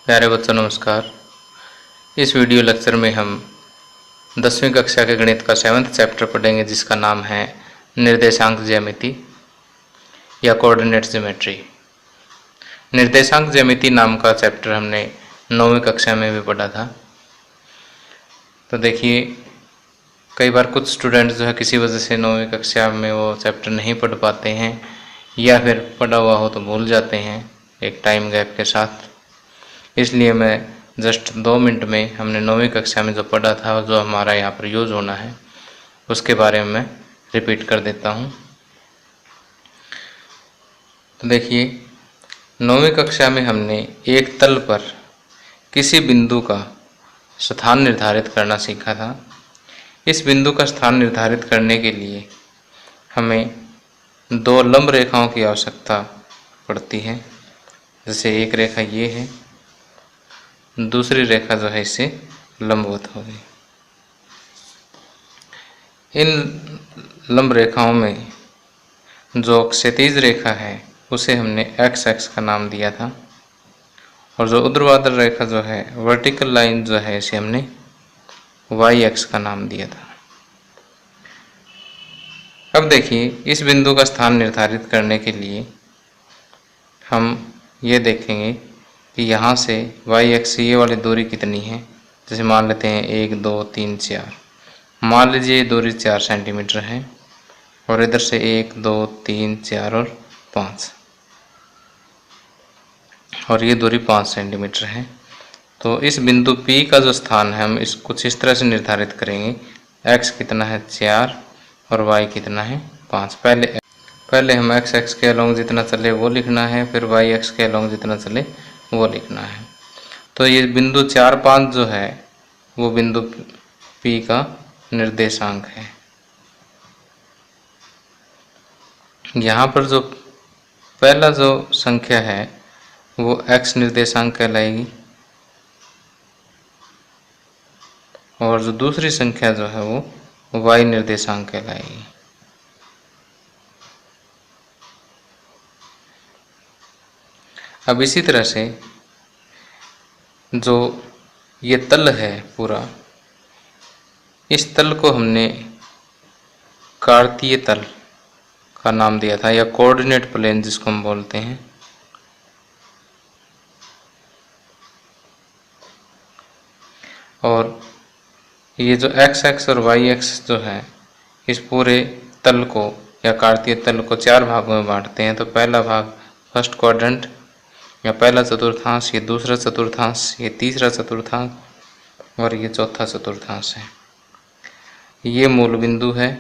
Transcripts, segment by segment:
प्यारे बच्चों नमस्कार। इस वीडियो लेक्चर में हम 10वीं कक्षा के गणित का 7वां चैप्टर पढ़ेंगे, जिसका नाम है निर्देशांक ज्यामिति या कोऑर्डिनेट ज्योमेट्री। निर्देशांक ज्यामिति नाम का चैप्टर हमने 9वीं कक्षा में भी पढ़ा था। तो देखिए, कई बार कुछ स्टूडेंट्स जो है किसी वजह से 9वीं कक्षा में वो चैप्टर नहीं पढ़ पाते हैं या फिर पढ़ा हुआ हो तो भूल जाते हैं एक टाइम गैप के साथ। इसलिए मैं जस्ट 2 मिनट में हमने 9वीं कक्षा में जो पढ़ा था और जो हमारा यहाँ पर यूज़ होना है उसके बारे में मैं रिपीट कर देता हूँ। तो देखिए, 9वीं कक्षा में हमने एक तल पर किसी बिंदु का स्थान निर्धारित करना सीखा था। इस बिंदु का स्थान निर्धारित करने के लिए हमें 2 लंब रेखाओं की आवश्यकता पड़ती है। जैसे एक रेखा ये है, दूसरी रेखा जो है इससे लंबवत होगी। इन लंब रेखाओं में जो क्षैतिज रेखा है उसे हमने एक्स एक्स का नाम दिया था, और जो ऊर्ध्वाधर रेखा जो है, वर्टिकल लाइन जो है, इसे हमने वाई एक्स का नाम दिया था। अब देखिए, इस बिंदु का स्थान निर्धारित करने के लिए हम ये देखेंगे कि यहाँ से वाई एक्स से ये वाली दूरी कितनी है। जैसे मान लेते हैं 1 2 3 4, मान लीजिए ये दूरी 4 सेंटीमीटर है, और इधर से 1 2 3 4 और 5, और ये दूरी 5 सेंटीमीटर है। तो इस बिंदु P का जो स्थान है हम कुछ इस तरह से निर्धारित करेंगे। x कितना है 4 और y कितना है 5। पहले हम एक्स एक्स के अलोंग जितना चले वो लिखना है, फिर वाई एक्स के अलोंग जितना चले वो लिखना है। तो ये बिंदु 4 5 जो है वो बिंदु P का निर्देशांक है। यहाँ पर जो पहला जो संख्या है वो x निर्देशांक कहलाएगी, और जो दूसरी संख्या जो है वो y निर्देशांक कहलाएगी। अब इसी तरह से जो ये तल है पूरा, इस तल को हमने कार्तीय तल का नाम दिया था, या कोऑर्डिनेट प्लेन जिसको हम बोलते हैं। और ये जो एक्स एक्स और वाई एक्स जो है, इस पूरे तल को या कार्तीय तल को 4 भागों में बांटते हैं। तो पहला भाग फर्स्ट क्वाड्रेंट या पहला चतुर्थांश, ये दूसरा चतुर्थांश, ये तीसरा चतुर्थांश, और ये चौथा चतुर्थांश है। ये मूल बिंदु है।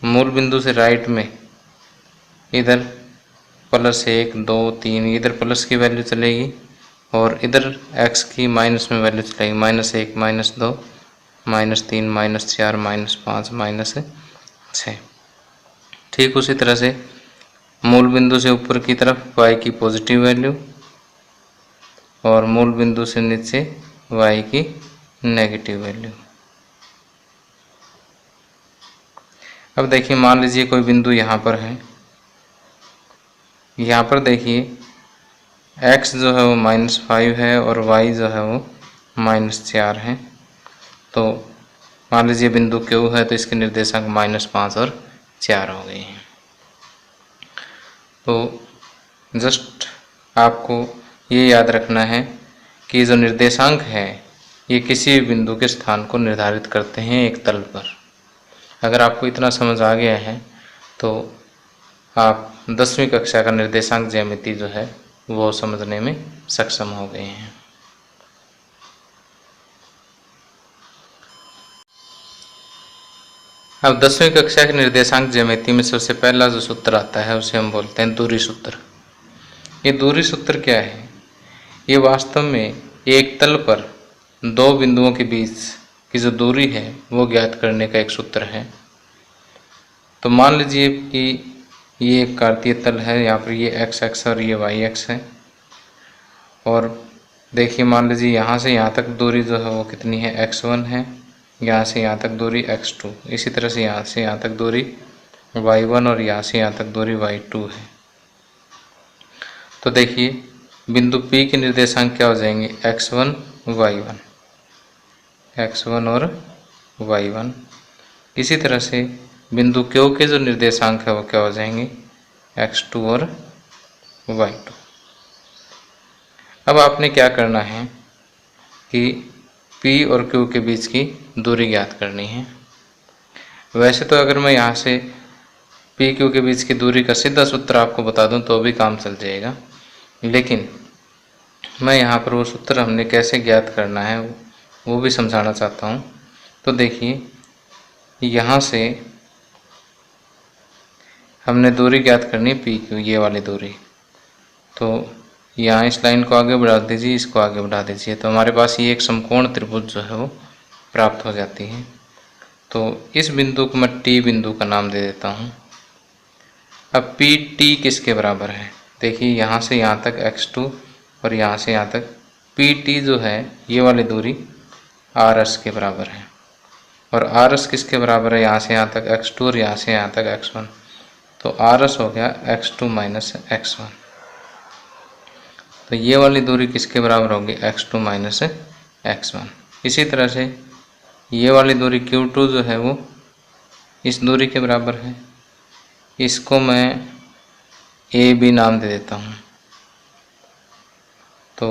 मूल बिंदु से राइट में इधर प्लस 1 2 3, इधर प्लस की वैल्यू चलेगी, और इधर x की माइनस में वैल्यू चलेगी, -1 -2 -3 -4 -5 -6। ठीक उसी तरह से मूल बिंदु से ऊपर की तरफ y की पॉजिटिव वैल्यू, और मूल बिंदु से नीचे y की नेगेटिव वैल्यू। अब देखिए, मान लीजिए कोई बिंदु यहाँ पर है। यहाँ पर देखिए x जो है वो -5 है और y जो है वो -4 है। तो मान लीजिए बिंदु Q है, तो इसके निर्देशांक -5 और 4 हो गए हैं। तो जस्ट आपको ये याद रखना है कि जो निर्देशांक है ये किसी भी बिंदु के स्थान को निर्धारित करते हैं एक तल पर। अगर आपको इतना समझ आ गया है तो आप 10वीं कक्षा का निर्देशांक ज्यामिति जो है वो समझने में सक्षम हो गए हैं। अब 10वीं कक्षा के निर्देशांक ज्यामिति में सबसे पहला जो सूत्र आता है उसे हम बोलते हैं दूरी सूत्र। ये दूरी सूत्र क्या है? ये वास्तव में एक तल पर 2 बिंदुओं के बीच की जो दूरी है वो ज्ञात करने का एक सूत्र है। तो मान लीजिए कि ये एक कार्तीय तल है, यहाँ पर ये एक्स एक्स और ये वाई एक्स है, और देखिए मान लीजिए यहाँ से यहाँ तक दूरी जो है वो कितनी है, x1 है, यहाँ से यहाँ तक दूरी x2, इसी तरह से यहाँ तक दूरी y1, और यहाँ से यहाँ तक दूरी y2 है। तो देखिए बिंदु P के निर्देशांक क्या हो जाएंगे, x1 y1, x1 और y1। इसी तरह से बिंदु Q के जो निर्देशांक है वो क्या हो जाएंगे, x2 और y2। अब आपने क्या करना है कि P और Q के बीच की दूरी ज्ञात करनी है। वैसे तो अगर मैं यहाँ से P Q के बीच की दूरी का सीधा सूत्र आपको बता दूं तो भी काम चल जाएगा, लेकिन मैं यहाँ पर वो सूत्र हमने कैसे ज्ञात करना है वो भी समझाना चाहता हूँ। तो देखिए, यहाँ से हमने दूरी ज्ञात करनी है P Q, ये वाली दूरी। तो यहाँ इस लाइन को आगे बढ़ा दीजिए, इसको आगे बढ़ा दीजिए, तो हमारे पास ये एक समकोण त्रिभुज जो है वो प्राप्त हो जाती है। तो इस बिंदु को मैं T बिंदु का नाम दे देता हूँ। अब पी टी किसके बराबर है, देखिए यहाँ से यहाँ तक x2 और यहाँ से यहाँ तक पी टी जो है ये वाली दूरी आर एस के बराबर है, और आर एस किसके बराबर है, यहाँ से यहाँ तक x2 और यहाँ से यहाँ तक x1। तो आर एस हो गया x2 माइनस x1। तो ये वाली दूरी किसके बराबर होगी, x2 माइनस x1। इसी तरह से ये वाली दूरी q2 जो है वो इस दूरी के बराबर है, इसको मैं ए बी नाम दे देता हूँ। तो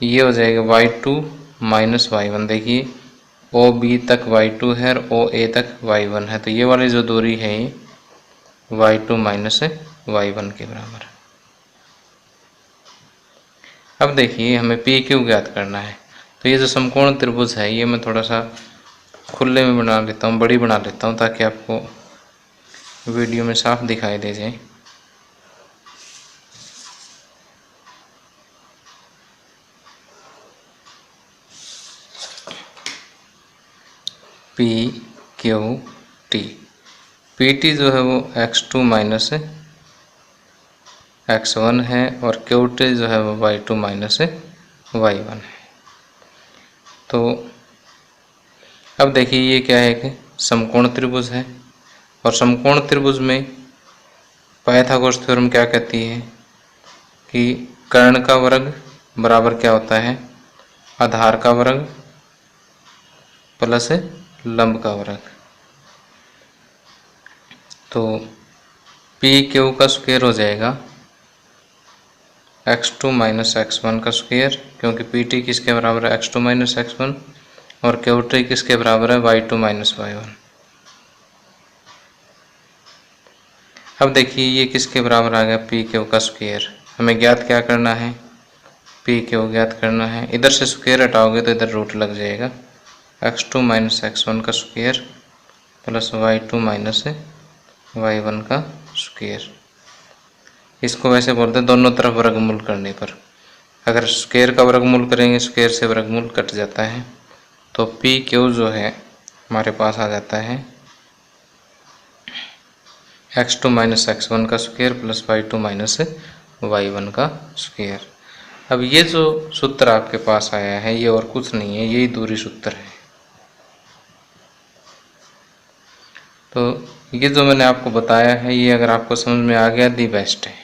ये हो जाएगा y2 माइनस y1। देखिए ओ बी तक y2 है और ओ ए तक y1 है, तो ये वाली जो दूरी है ये y2 माइनस y1 के बराबर है। अब देखिए हमें पी क्यू ज्ञात करना है। तो ये जो समकोण त्रिभुज है ये मैं थोड़ा सा खुले में बना लेता हूँ, बड़ी बना लेता हूँ ताकि आपको वीडियो में साफ दिखाई दे जाए। P Q T, P T जो है वो x2 माइनस x1 है और क्यू टी जो है वो y2 माइनस y1 है। तो अब देखिए ये क्या है कि समकोण त्रिभुज है, और समकोण त्रिभुज में पाइथागोरस थ्योरम क्या कहती है कि कर्ण का वर्ग बराबर क्या होता है, आधार का वर्ग प्लस लंब का वर्ग। तो पी क्यू का स्क्वायर हो जाएगा x2 माइनस x1 का स्क्वायर, क्योंकि पी टी किसके बराबर है, x2 माइनस x1, और क्यू टी किसके बराबर है, y2 माइनस y1। अब देखिए ये किसके बराबर आ गया, पी क्यू का स्क्वायर। हमें ज्ञात क्या करना है, पी क्यू ज्ञात करना है। इधर से स्क्वायर हटाओगे तो इधर रूट लग जाएगा, x2 माइनस x1 का square plus y2 minus y1 का स्क्वायर। इसको वैसे बोलते हैं दोनों तरफ वर्गमूल करने पर। अगर स्क्वायर का वर्गमूल करेंगे स्क्वायर से वर्गमूल कट जाता है, तो पी क्यू जो है हमारे पास आ जाता है x2 माइनस x1 का square plus y2 minus y1 का स्क्वायर। अब ये जो सूत्र आपके पास आया है ये और कुछ नहीं है, यही दूरी सूत्र है। तो ये जो मैंने आपको बताया है ये अगर आपको समझ में आ गया दी बेस्ट है।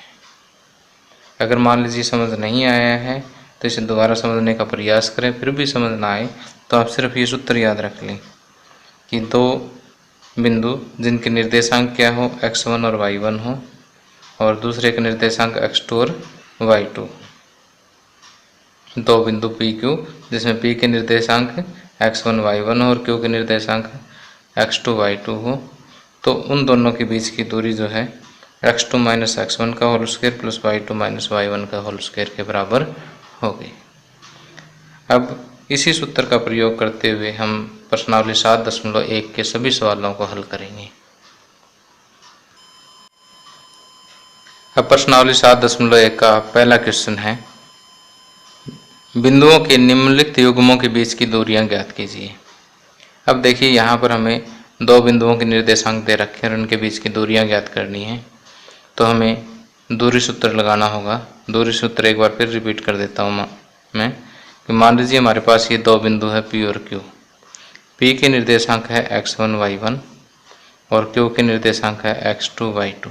अगर मान लीजिए समझ नहीं आया है तो इसे दोबारा समझने का प्रयास करें, फिर भी समझ ना आए तो आप सिर्फ ये सूत्र याद रख लें कि दो बिंदु जिनके निर्देशांक क्या हो, x1 और y1 हो, और दूसरे के निर्देशांक x2 और y2। दो बिंदु पी क्यू जिसमें p के निर्देशांक x1 y1 हो और q के निर्देशांक x2 y2 हो, तो उन दोनों के बीच की दूरी जो है x2 माइनस x1 का whole square plus y2 minus y1 का होल स्क्वायर के बराबर होगी। अब इसी सूत्र का प्रयोग करते हुए हम प्रश्नावली 7.1 के सभी सवालों को हल करेंगे। अब प्रश्नावली 7.1 का पहला क्वेश्चन है, बिंदुओं के निम्नलिखित युग्मों के बीच की दूरियां ज्ञात कीजिए। अब देखिए यहाँ पर हमें दो बिंदुओं के निर्देशांक दे रखे हैं और उनके बीच की दूरियां ज्ञात करनी है। तो हमें दूरी सूत्र लगाना होगा। दूरी सूत्र एक बार फिर रिपीट कर देता हूँ मैं कि मान लीजिए हमारे पास ये दो बिंदु है P और Q। P के निर्देशांक है x1 y1 और Q के निर्देशांक है x2 y2।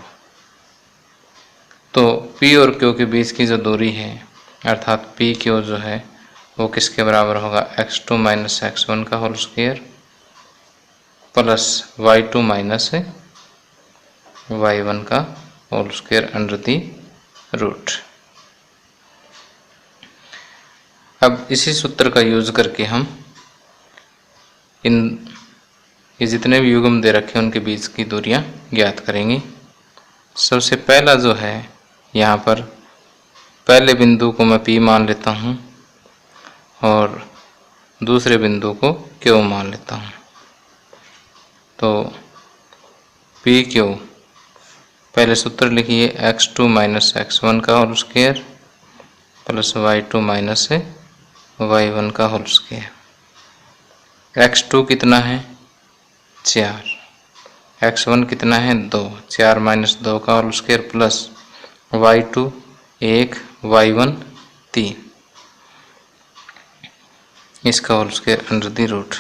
तो P और Q के बीच की जो दूरी है अर्थात PQ जो है वो किसके बराबर होगा, x2 माइनस x1 का whole square plus y2 minus y1 का whole square under the root. अब इसी सूत्र का यूज करके हम ये जितने भी युग्म दे रखे हैं उनके बीच की दूरियां ज्ञात करेंगे। सबसे पहला जो है, यहाँ पर पहले बिंदु को मैं P मान लेता हूँ और दूसरे बिंदु को Q मान लेता हूँ। तो PQ पहले सूत्र लिखिए x2 माइनस x1 का whole square plus y2 minus y1 का होल स्क्वायर। x2 कितना है 4, x1 कितना है 2, 4 माइनस 2 का whole square plus y2 1, y1 3, इसका whole square under the root.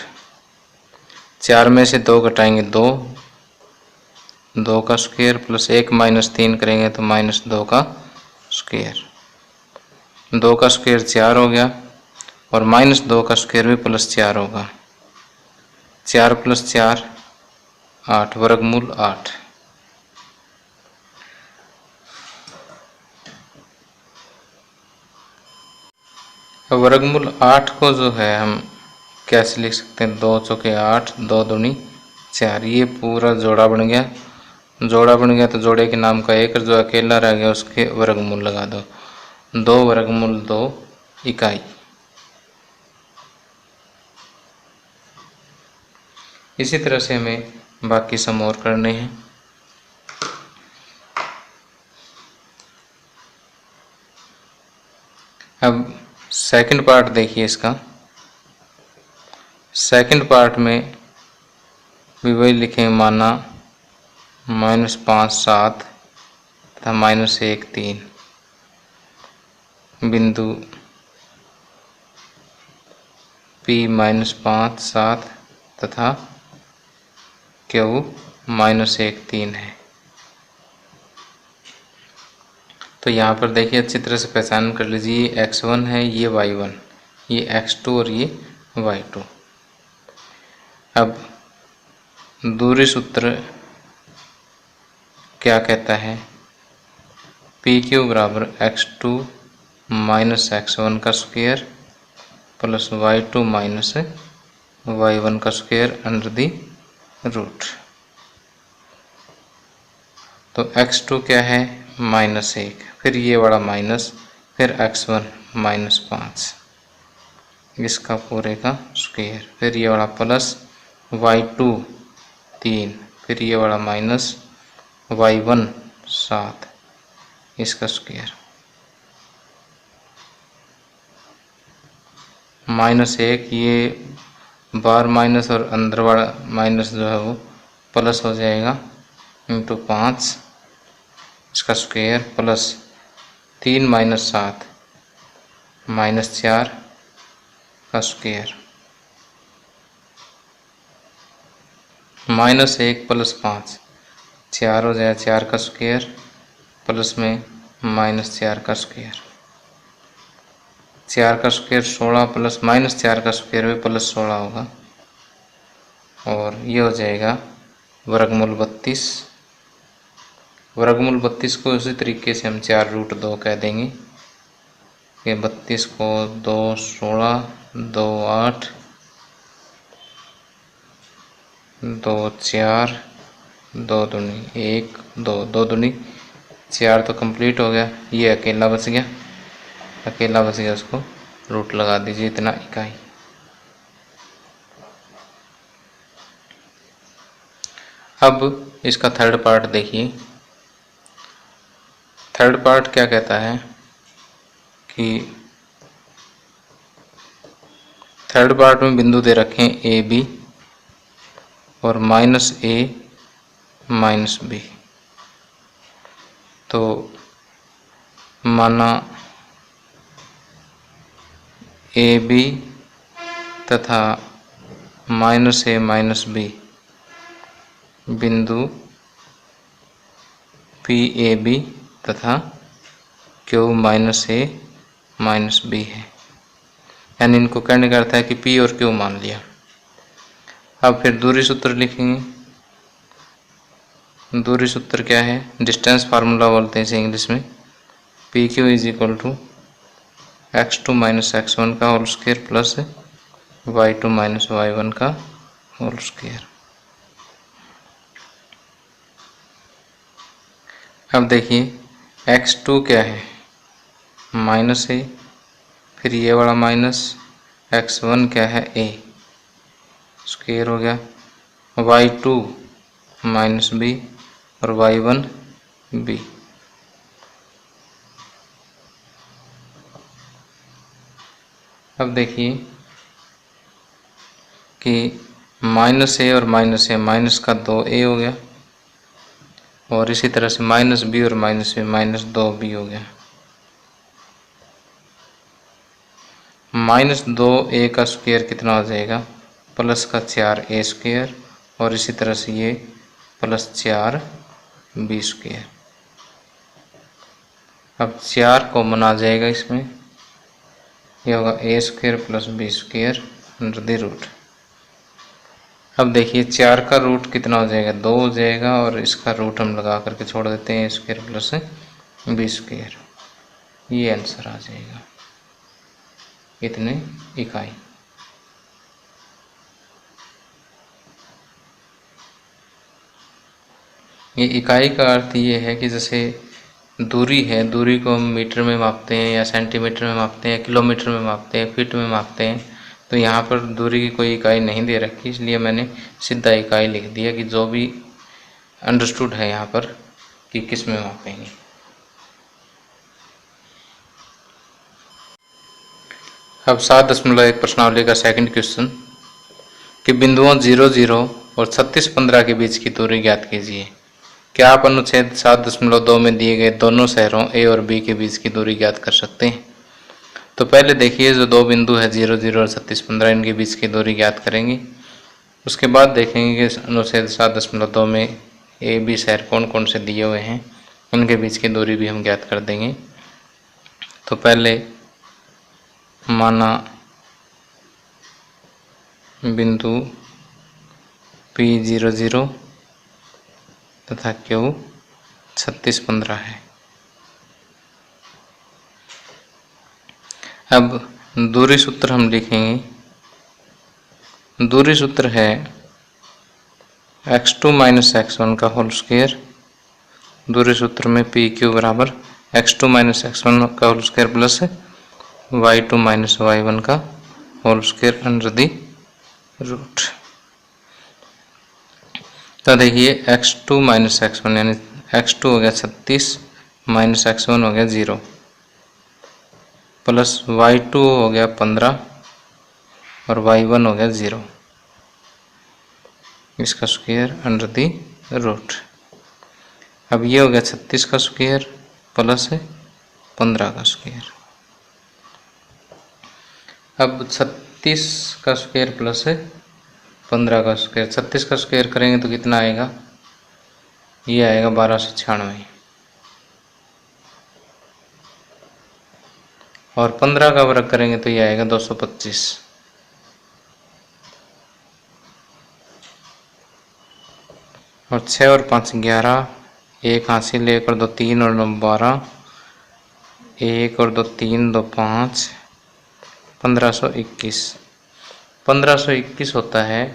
4 में से 2 घटाएंगे 2, 2 का स्क्वायर प्लस 1 माइनस 3 करेंगे तो माइनस 2 का स्क्वायर। 2 का स्क्वायर 4 हो गया और माइनस 2 का स्क्वायर भी प्लस 4 होगा। 4 प्लस 4 8, वर्गमूल 8। वर्गमूल 8 को जो है हम कैसे लिख सकते हैं, 2 चौके 8, 2 दूनी 4, ये पूरा जोड़ा बन गया। जोड़ा बन गया तो जोड़े के नाम का एक जो अकेला रह गया उसके वर्गमूल लगा दो, 2 वर्गमूल 2 इकाई। इसी तरह से हमें बाकी सम और करने हैं। अब सेकंड पार्ट देखिए इसका। सेकंड पार्ट में भी वही लिखें, माना -5 7 तथा -1 3 बिंदु P -5 7 तथा Q -1 3 है। तो यहाँ पर देखिए अच्छी तरह से पहचान कर लीजिए, ये x1 है, ये y1, ये x2 और ये y2। अब दूरी सूत्र क्या कहता है, PQ बराबर x2 माइनस x1 का square plus y2 minus y1 का स्क्वायर अंडर दी रूट। तो x2 क्या है -1, फिर ये वाला माइनस, फिर x1 -5, इसका पूरे का स्क्वायर, फिर ये वाला प्लस y2 3, फिर ये वाला माइनस y1 7, इसका स्क्वायर, -1, ये बार माइनस और अंदर वाला माइनस जो है वो प्लस हो जाएगा इंटू 5, इसका स्क्वायर प्लस 3 - 7 -4 का स्क्वायर, -1 प्लस 5 4 हो जाए, 4 का स्क्वायर प्लस में -4 का स्क्वायर, 4 का स्क्वायर 16 प्लस -4 का स्क्वायर भी प्लस 16 होगा और ये हो जाएगा वर्गमूल 32। वर्गमूल 32 को उसी तरीके से हम 4√2 कह देंगे कि 32 को 2 16 2 8 2 4 2 दूनी 1 2 2 दूनी 4 तो कंप्लीट हो गया, ये अकेला बच गया, अकेला बच गया, उसको रूट लगा दीजिए इतना इकाई। अब इसका थर्ड पार्ट देखिए। थर्ड पार्ट क्या कहता है कि थर्ड पार्ट में बिंदु दे रखे हैं ए बी और -a -b। तो माना ए बी तथा -a -b बिंदु PAB तथा क्यू माइनस ए माइनस बी है, यानी इनको कहने का अर्थ है कि पी और क्यू मान लिया। अब फिर दूरी सूत्र लिखेंगे। दूरी सूत्र क्या है, डिस्टेंस फार्मूला बोलते हैं इसे इंग्लिश में। P Q is equal to x2 minus x1 का whole square plus y2 minus y1 का होल स्क्वायर। अब देखिए x2 क्या है, माइनस ए, फिर ये वाला माइनस, x1 क्या है a, स्क्वायर हो गया, y2 माइनस b और y1 b। अब देखिए कि माइनस ए और माइनस ए, माइनस का 2a हो गया, और इसी तरह से माइनस बी और माइनस बी, माइनस 2b हो गया। माइनस 2a का स्क्वायर कितना हो जाएगा, प्लस का 4a स्क्वायर, और इसी तरह से ये प्लस 4b स्क्वायर। अब 4 कॉमन आ जाएगा इसमें, ये होगा a square plus b square under the root. अब देखिए 4 का रूट कितना हो जाएगा, 2 हो जाएगा, और इसका रूट हम लगा करके छोड़ देते हैं, a square plus b square. ये आंसर आ जाएगा, इतने इकाई। ये इकाई का अर्थ ये है कि जैसे दूरी है, दूरी को हम मीटर में मापते हैं या सेंटीमीटर में मापते हैं, किलोमीटर में मापते हैं, फीट में मापते हैं, तो यहाँ पर दूरी की कोई इकाई नहीं दे रखी, इसलिए मैंने सीधा इकाई लिख दिया कि जो भी अंडरस्टूड है यहाँ पर कि किस में मापेंगे। अब 7.1 प्रश्नावली का सेकंड क्वेश्चन कि बिंदुओं 0, 0 और 36, 15 के बीच की दूरी ज्ञात कीजिए। क्या आप अनुच्छेद 7.2 में दिए गए दोनों शहरों ए और बी के बीच की दूरी ज्ञात कर सकते हैं? तो पहले देखिए जो दो बिंदु है 0, 0 और 36, 15, इनके बीच की दूरी ज्ञात करेंगे। उसके बाद देखेंगे कि अनुच्छेद 7.2 में ए बी शहर कौन कौन से दिए हुए हैं, उनके बीच की दूरी भी हम ज्ञात कर देंगे। तो पहले माना बिंदु P00 तथा Q 36, 15 है। अब दूरी सूत्र हम लिखेंगे। दूरी सूत्र है x2 माइनस x1 का होल स्क्वायर। दूरी सूत्र में PQ बराबर x2 माइनस x1 का whole square plus y2 minus y1 का whole square under the root. तो देखिए x2 माइनस x1 यानी x2 हो गया 36 माइनस x1 हो गया 0 प्लस y2 हो गया 15 और y1 हो गया 0, इसका स्क्वायर अंडर दी रूट। अब ये हो गया 36 का स्क्वायर प्लस 15 का स्क्वायर। अब 36 का स्क्वायर प्लस 15 का स्क्वायर, 36 का स्क्वायर करेंगे तो कितना आएगा, ये आएगा 1296, और 15 का वर्ग करेंगे तो ये आएगा 225। और 6 और 5 11, 1 हासिल, 1 और 2 3 और 9 12, 1 और 2 3 2 5, 1521। 1521 होता है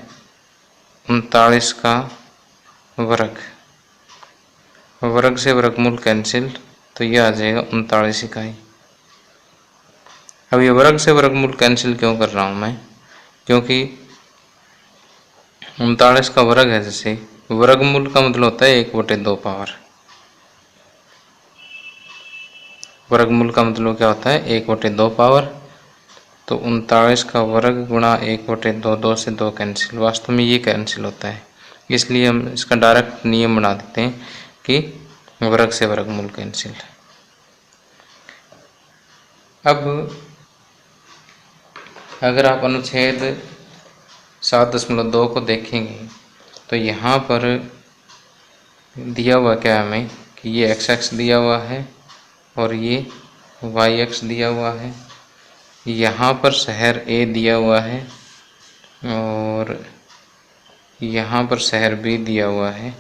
39 का वर्ग, वर्ग से वर्गमूल कैंसिल, तो ये आ जाएगा 39 इकाई। अब ये वर्ग से वर्गमूल कैंसिल क्यों कर रहा हूँ मैं, क्योंकि 39 का वर्ग है, जैसे वर्गमूल का मतलब होता है 1/2 पावर। वर्गमूल का मतलब क्या होता है, 1/2 पावर। तो 39 का वर्ग गुणा 1/2, 2 से 2 कैंसिल, वास्तव में ये कैंसिल होता है, इसलिए हम इसका डायरेक्ट नियम बना देते हैं कि वर्ग से वर्गमूल कैंसिल। अब अगर आप अनुच्छेद 7.2 को देखेंगे तो यहाँ पर दिया हुआ क्या है हमें कि ये x दिया हुआ है और ये वाई एक्स दिया हुआ है, यहाँ पर शहर ए दिया हुआ है और यहाँ पर शहर बी दिया हुआ है।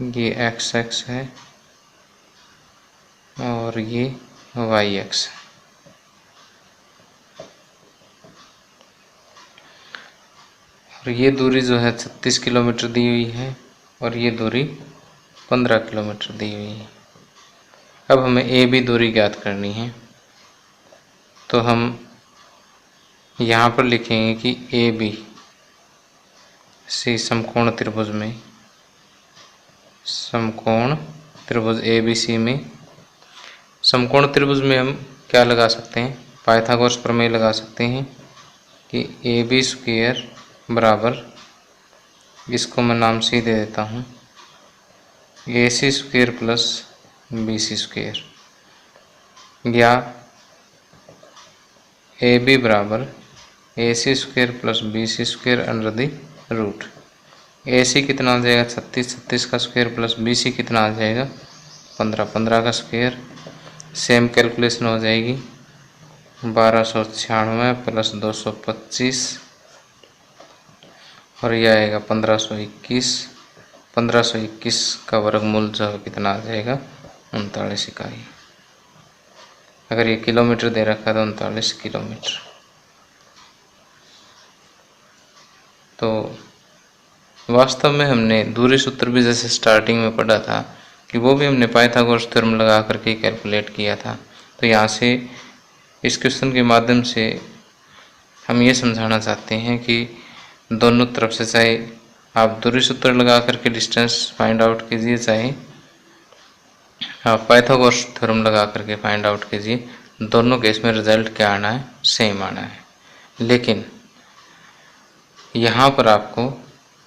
ये एक्स एक्स है और ये वाई एक्स है। और ये दूरी जो है 36 किलोमीटर दी हुई है और ये दूरी 15 किलोमीटर दी हुई है। अब हमें ए बी दूरी ज्ञात करनी है, तो हम यहाँ पर लिखेंगे कि ए बी सी समकोण त्रिभुज में, समकोण त्रिभुज ए बी सी में, समकोण त्रिभुज में हम क्या लगा सकते हैं, पाइथागोरस प्रमेय लगा सकते हैं कि ए बी स्क्वायर बराबर, इसको मैं नाम सी दे देता हूँ, A C square plus B C square, या ए बी बराबर A C square plus B C square under the root. A C कितना आ जाएगा 36, 36 का स्क्वायर प्लस बी सी कितना आ जाएगा 15, 15 का स्क्वायर। सेम कैलकुलेशन हो जाएगी 1296 प्लस 225 और यह आएगा 1521। 1521 का वर्गमूल जो है कितना आ जाएगा 39 इकाई। अगर ये किलोमीटर दे रखा है तो 39 किलोमीटर। तो वास्तव में हमने दूरी सूत्र भी जैसे स्टार्टिंग में पढ़ा था कि वो भी हमने पाइथागोरस थ्योरम लगा करके कैलकुलेट किया था। तो यहाँ से इस क्वेश्चन के माध्यम से हम ये समझाना चाहते हैं कि दोनों तरफ से, चाहे आप दूरी सूत्र लगा करके डिस्टेंस फाइंड आउट कीजिए, चाहे आप पाइथागोरस थ्योरम लगा करके फाइंड आउट कीजिए, दोनों केस में रिजल्ट क्या आना है, सेम आना है। लेकिन यहाँ पर आपको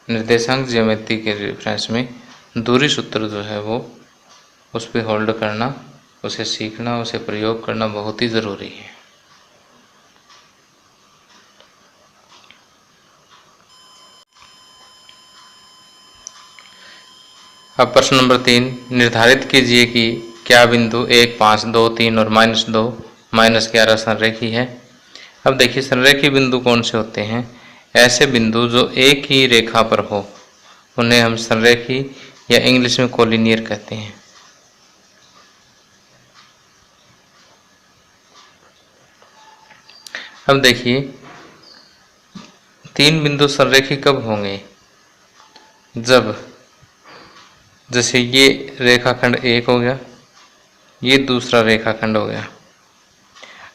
निर्देशांक ज्योमेट्री के रेफरेंस में दूरी सूत्र जो है वो उस पर होल्ड करना, उसे सीखना, उसे प्रयोग करना बहुत ही ज़रूरी है। अब प्रश्न नंबर 3, निर्धारित कीजिए कि क्या बिंदु 1, 5, 2, 3 और -2, -11 संरेखी है। अब देखिए संरेखी बिंदु कौन से होते हैं, ऐसे बिंदु जो एक ही रेखा पर हो उन्हें हम संरेखी या इंग्लिश में कोलिनियर कहते हैं। अब देखिए 3 बिंदु संरेखी कब होंगे, जब जैसे ये रेखाखंड एक हो गया, ये दूसरा रेखाखंड हो गया।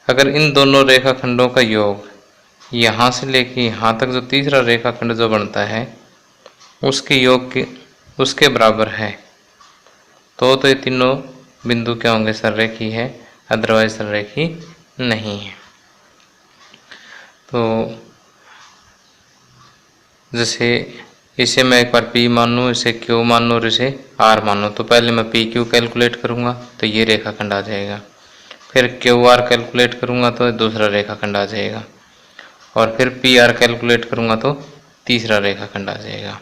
अगर इन दोनों रेखाखंडों का योग यहाँ से लेके यहाँ तक जो तीसरा रेखाखंड जो बनता है उसके योग के उसके बराबर है, तो ये तीनों बिंदु क्या होंगे, संरेखी है, अदरवाइज संरेखी नहीं है। तो जैसे इसे मैं एक बार P मान लूँ, इसे Q मान लूँ और इसे R मान लूँ, तो पहले मैं PQ कैलकुलेट करूँगा तो ये रेखाखंड आ जाएगा, फिर QR कैलकुलेट करूँगा तो दूसरा रेखाखंड आ जाएगा, और फिर PR कैलकुलेट करूँगा तो तीसरा रेखाखंड आ जाएगा।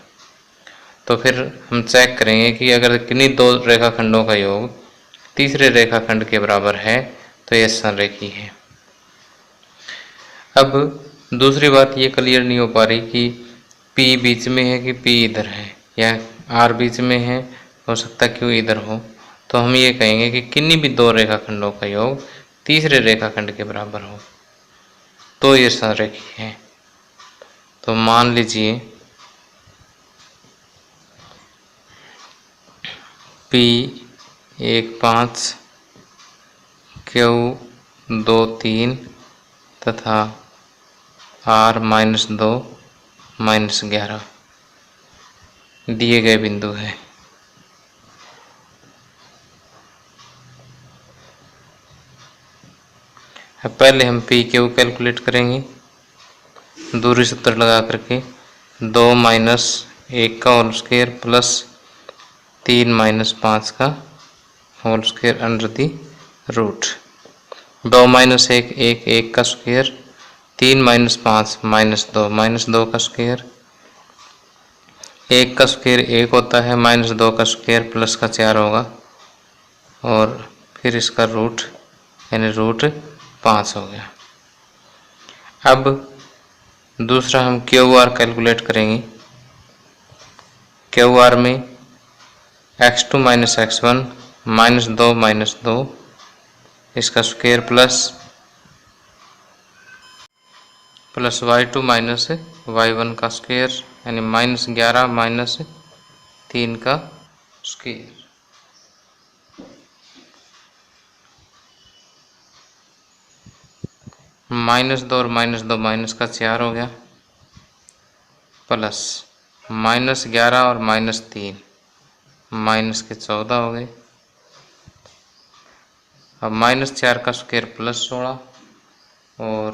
तो फिर हम चेक करेंगे कि अगर किन्हीं 2 रेखाखंडों का योग तीसरे रेखाखंड के बराबर है तो यह संरेखी है। अब दूसरी बात ये क्लियर नहीं हो पा रही कि P बीच में है कि P इधर है, या R बीच में है, हो सकता Q इधर हो। तो हम ये कहेंगे कि किन्हीं भी 2 रेखाखंडों का योग तीसरे रेखाखंड के बराबर हो तो ये संरेखी है। तो मान लीजिए P 1, 5, Q 2, 3 तथा R -2, -11 दिए गए बिंदु है। पहले हम PQ कैलकुलेट करेंगे दूरी सूत्र लगा करके, 2 - 1 का होल स्क्वायर प्लस 3 - 5 का whole square under the root. 2 - 1 1, 1 का स्क्वायर, 3 - 5 -2, -2 का स्क्वायर, 1 का स्क्वायर 1 होता है, -2 का स्क्वायर प्लस का 4 होगा, और फिर इसका रूट यानी √5 हो गया। अब दूसरा हम QR कैलकुलेट करेंगे। QR में x2 - x1 -2 इसका स्क्वायर प्लस y2 - y1 का स्क्वायर यानी -11 - 3 का स्क्वायर। -2 और -2 माइनस का 4 हो गया, प्लस -11 और -3 माइनस के 14 हो गए। अब -4 का स्क्वायर प्लस 16 और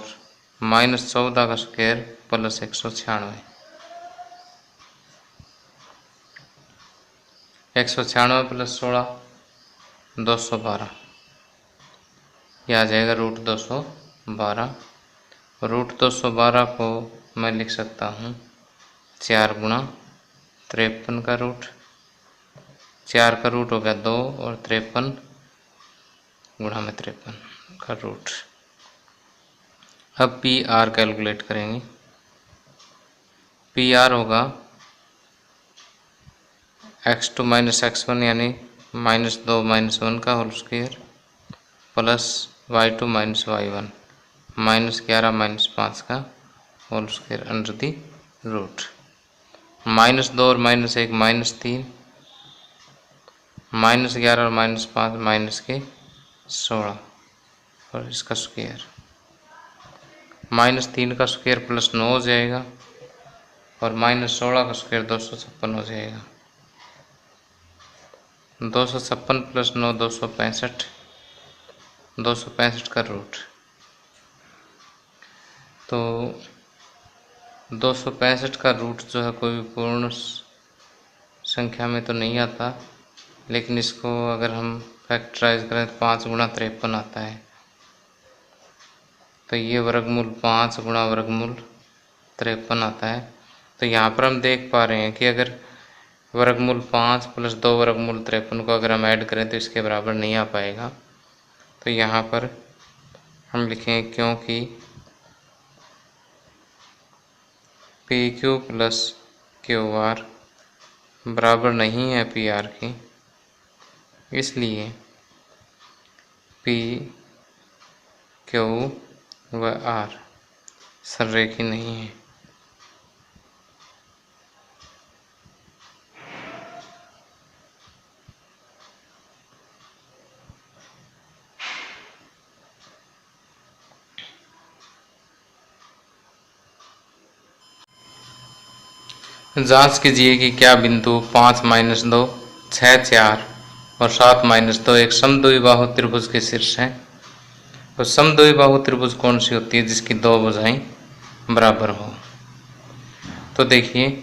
-14 का स्क्वायर प्लस 196। 196 प्लस 16 212, यह आ जाएगा √212। √212 को मैं लिख सकता हूँ 4 गुणा 53 का रूट। 4 का रूट हो गया 2 और 53 गुणा में 53 का रूट। अब PR कैलकुलेट करेंगे। PR होगा x2 - x1 यानी -2 - 1 का whole square plus y2 - y1 -11 - 5 का whole square under the root. -2 और -1 -3, -11 और -5 माइनस के 16 और इसका स्क्वायर। -3 का स्क्वायर प्लस 9 हो जाएगा और -16 का स्क्वायर 256 हो जाएगा। 256 प्लस 9 265, 265 का रूट। तो 265 का रूट जो है कोई भी पूर्ण संख्या में तो नहीं आता, लेकिन इसको अगर हम फैक्टराइज करें तो 5 गुणा 53 आता है। तो ये वर्गमूल 5 गुणा वर्गमूल 53 आता है। तो यहाँ पर हम देख पा रहे हैं कि अगर वर्गमूल 5 प्लस 2 वर्गमूल 53 को अगर हम ऐड करें तो इसके बराबर नहीं आ पाएगा। तो यहाँ पर हम लिखेंगे क्योंकि PQ प्लस QR बराबर नहीं है PR की, इसलिए PQ व R सररेखी नहीं है। जांच कीजिए कि क्या बिंदु 5 - 2 6 4 और 7 - 2 एक समद्विबाहु त्रिभुज के शीर्ष हैं। तो समद्विबाहु त्रिभुज कौन सी होती है जिसकी दो भुजाएं बराबर हो। तो देखिए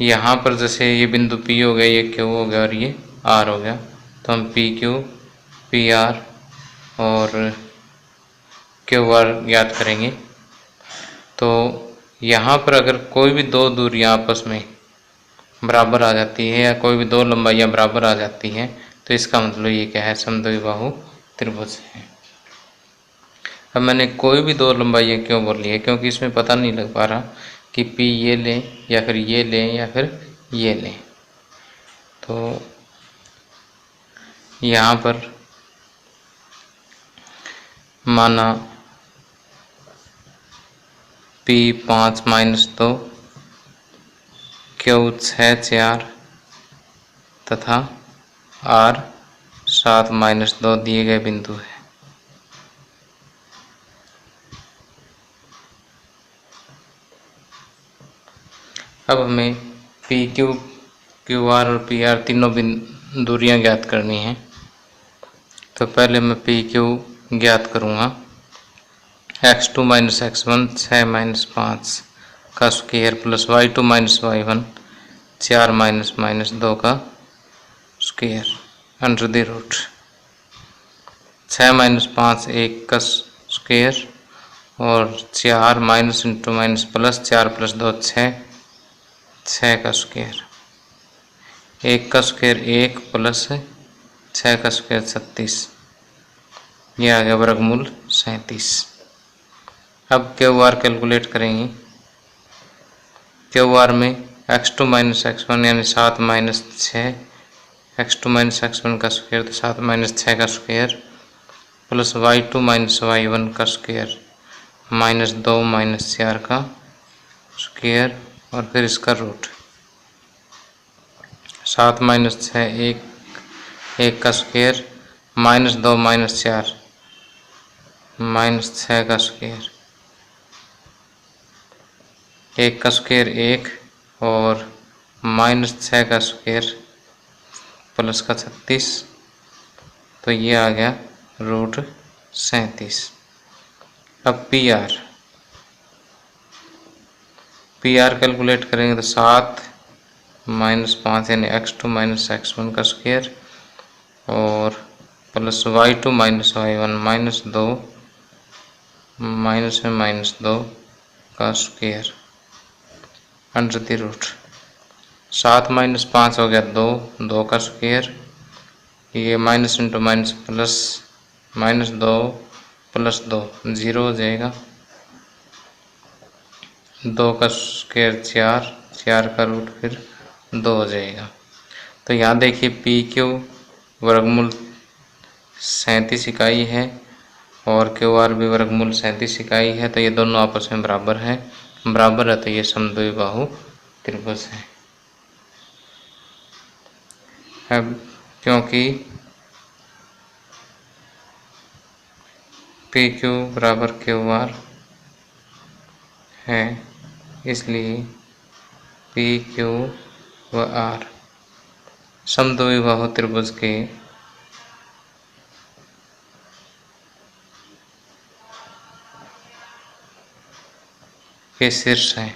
यहाँ पर जैसे ये बिंदु P हो गया, ये Q हो गया और ये R हो गया। तो हम PQ PR और QR ज्ञात करेंगे। तो यहाँ पर अगर कोई भी दो दूरियां आपस में बराबर आ जाती है या कोई भी दो लंबाइयाँ बराबर आ जाती हैं तो इसका मतलब ये क्या है, समद्विबाहु त्रिभुज है। अब मैंने कोई भी दो लंबाइयाँ क्यों बोली है, क्योंकि इसमें पता नहीं लग पा रहा कि P ये लें या फिर ये लें या फिर ये लें। तो यहाँ पर माना P 5 - 2 Q 6 4 तथा R 7 - 2 दिए गए बिंदु है। अब हमें PQ QR और PR तीनों दूरियां ज्ञात करनी हैं। तो पहले मैं PQ ज्ञात करूँगा। x2 - x1 6 - 5 का स्क्वायर प्लस y2 - y1 4 - 2 का स्क्वायर अंडर द रूट। 6 - 5 1 का स्क्वायर और 4 माइनस इंटू माइनस प्लस 4 + 2 6 का स्क्वायर 1 का स्क्वायर 1 प्लस 6 का स्क्वायर 36, ये आ गया वर्गमूल 37। अब क्यू आर कैलकुलेट करेंगे। क्यू आर में x2 माइनस x1 यानी 7 माइनस 6, x2 माइनस x1 का स्क्वायर तो 7 माइनस 6 का square plus y2 minus y1 का स्क्वायर माइनस 2 माइनस 4 का स्क्वायर और फिर इसका रूट। 7 माइनस 6 1 का स्क्वायर माइनस 2 माइनस 4 माइनस 6 का स्क्वायर, 1 का स्क्वायर 1 और माइनस 6 का स्क्वायर प्लस का 36, तो ये आ गया रूट 37। अब पी आर कैलकुलेट करेंगे तो 7 माइनस 5 यानी x2 माइनस x1 का स्क्वायर और plus y2 minus y1 minus 2 minus में माइनस 2 का square under the root. 7 minus 5 हो गया 2 का स्क्वायर, ये minus into minus plus, minus 2 plus 2 0 हो जाएगा। 2 का स्क्वायर 4 का रूट फिर 2 हो जाएगा। तो यहाँ देखिए पी क्यू वर्गमूल 37 इकाई है और क्यू आर भी वर्गमूल 37 इकाई है, तो ये दोनों आपस में बराबर है तो ये समद्विबाहु त्रिभुज है। अब क्योंकि पी क्यू बराबर क्यू आर है, इसलिए पी क्यू व आर समद्विबाहु त्रिभुज के शीर्ष हैं।